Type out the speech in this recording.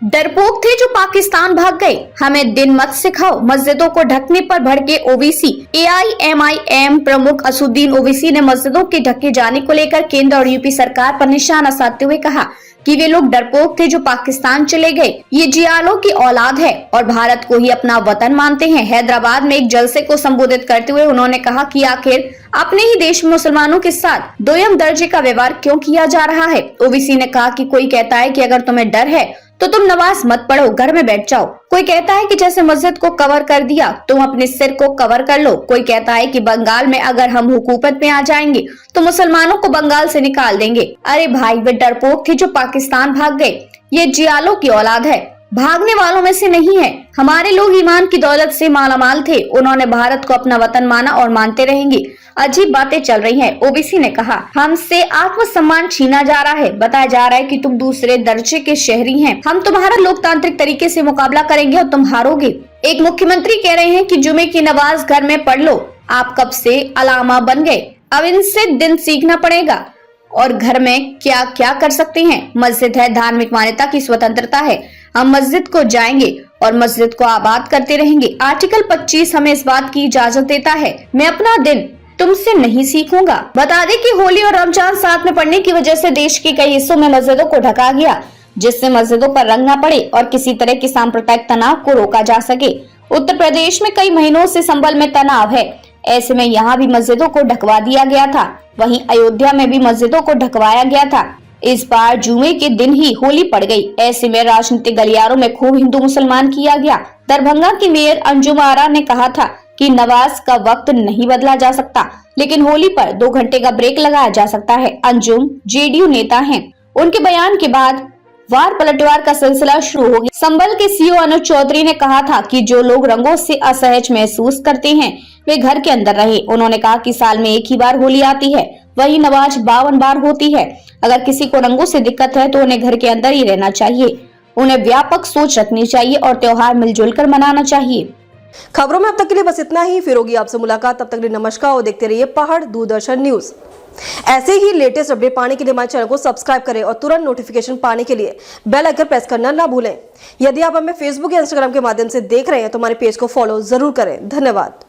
डरपोक थे जो पाकिस्तान भाग गए, हमें दिन मत सिखाओ। मस्जिदों को ढकने पर भड़के ओवैसी। एआईएमआईएम प्रमुख असदुद्दीन ओवैसी ने मस्जिदों के ढके जाने को लेकर केंद्र और यूपी सरकार पर निशाना साधते हुए कहा कि वे लोग डरपोक थे जो पाकिस्तान चले गए। ये जियालों की औलाद है और भारत को ही अपना वतन मानते हैं। हैदराबाद में एक जलसे को संबोधित करते हुए उन्होंने कहा कि आखिर अपने ही देश में मुसलमानों के साथ दोयम दर्जे का व्यवहार क्यों किया जा रहा है। ओवैसी ने कहा कि कोई कहता है कि अगर तुम्हें डर है तो तुम नमाज मत पढ़ो, घर में बैठ जाओ। कोई कहता है कि जैसे मस्जिद को कवर कर दिया तुम अपने सिर को कवर कर लो। कोई कहता है कि बंगाल में अगर हम हुकूमत में आ जाएंगे तो मुसलमानों को बंगाल से निकाल देंगे। अरे भाई, वे डरपोक थे जो पाकिस्तान भाग गए। ये जियालों की औलाद है, भागने वालों में से नहीं है। हमारे लोग ईमान की दौलत से मालामाल थे। उन्होंने भारत को अपना वतन माना और मानते रहेंगे। अजीब बातें चल रही हैं। ओवैसी ने कहा, हमसे आत्मसम्मान छीना जा रहा है। बताया जा रहा है कि तुम दूसरे दर्जे के शहरी हैं। हम तुम्हारा लोकतांत्रिक तरीके से मुकाबला करेंगे और तुम हारोगे। एक मुख्यमंत्री कह रहे हैं कि जुमे की नमाज घर में पढ़ लो। आप कब से अलामा बन गए, अब इनसे दिन सीखना पड़ेगा। और घर में क्या क्या कर सकते हैं। मस्जिद है, धार्मिक मान्यता की स्वतंत्रता है। हम मस्जिद को जाएंगे और मस्जिद को आबाद करते रहेंगे। आर्टिकल 25 हमें इस बात की इजाजत देता है। मैं अपना दिन तुमसे नहीं सीखूंगा। बता दें कि होली और रमजान साथ में पड़ने की वजह से देश के कई हिस्सों में मस्जिदों को ढका गया, जिससे मस्जिदों पर रंग न पड़े और किसी तरह के सांप्रदायिक तनाव को रोका जा सके। उत्तर प्रदेश में कई महीनों से संभल में तनाव है। ऐसे में यहाँ भी मस्जिदों को ढकवा दिया गया था। वहीं अयोध्या में भी मस्जिदों को ढकवाया गया था। इस बार जुमे के दिन ही होली पड़ गई। ऐसे में राजनीतिक गलियारों में खूब हिंदू मुसलमान किया गया। दरभंगा की मेयर अंजुम आरा ने कहा था कि नमाज का वक्त नहीं बदला जा सकता, लेकिन होली पर 2 घंटे का ब्रेक लगाया जा सकता है। अंजुम जेडीयू नेता हैं। उनके बयान के बाद वार पलटवार का सिलसिला शुरू हो गया। संभल के सीओ अनुज चौधरी ने कहा था कि जो लोग रंगों से असहज महसूस करते हैं वे घर के अंदर रहे। उन्होंने कहा कि साल में एक ही बार होली आती है, वही नमाज 52 बार होती है। अगर किसी को रंगों से दिक्कत है तो उन्हें घर के अंदर ही रहना चाहिए। उन्हें व्यापक सोच रखनी चाहिए और त्योहार मिलजुल कर मनाना चाहिए। खबरों में अब तक के लिए बस इतना ही। फिर होगी आपसे मुलाकात, तब तक के लिए नमस्कार और देखते रहिए पहाड़ दूरदर्शन न्यूज। ऐसे ही लेटेस्ट अपडेट पाने के लिए हमारे चैनल को सब्सक्राइब करें और तुरंत नोटिफिकेशन पाने के लिए बेल आइकन प्रेस करना ना भूलें। यदि आप हमें फेसबुक या इंस्टाग्राम के माध्यम से देख रहे हैं तो हमारे पेज को फॉलो जरूर करें। धन्यवाद।